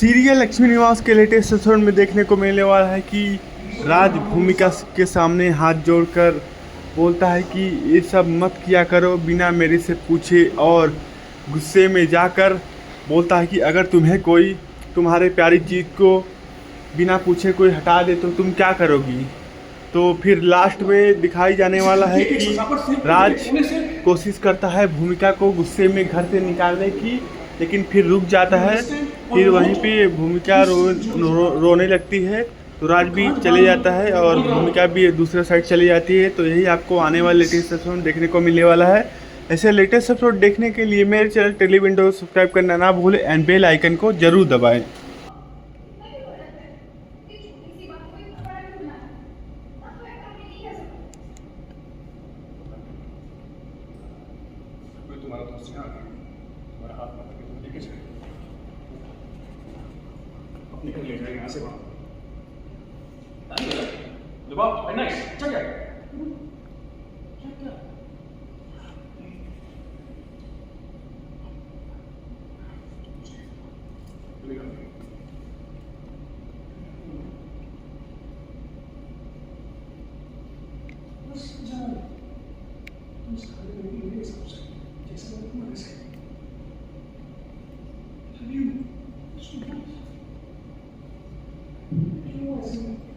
Serial Lakshmi निवास के latest episode में देखने को मिलने वाला है कि राज भूमिका के सामने हाथ जोड़कर बोलता है कि ये सब मत किया करो बिना मेरे से पूछे, और गुस्से में जाकर बोलता है कि अगर तुम्हें कोई तुम्हारे प्यारी चीज़ को बिना पूछे कोई हटा दे तो तुम क्या करोगी। तो फिर लास्ट में दिखाई जाने वाला है कि राज कोशिश करता है भूमिका को गुस्से में घर से निकालने की, लेकिन फिर रुक जाता है। फिर वहीं पे भूमिका रोने लगती है तो राज भी चले जाता है और भूमिका भी दूसरे साइड चली जाती है। तो यही आपको आने वाले लेटेस्ट एपिसोड देखने को मिलने वाला है। ऐसे लेटेस्ट एपिसोड देखने के लिए मेरे चैनल टेली विंडो सब्सक्राइब करना ना भूलें एंड बेल आइकन को जरूर दबाएं। तुम्हारा दोस्त यहाँ आ गया, तुम्हारा हाथ पकड़ के तुम लेके जाए, अपने घर ले जाए यहाँ से वहाँ। दबाओ, very nice, चल गया। You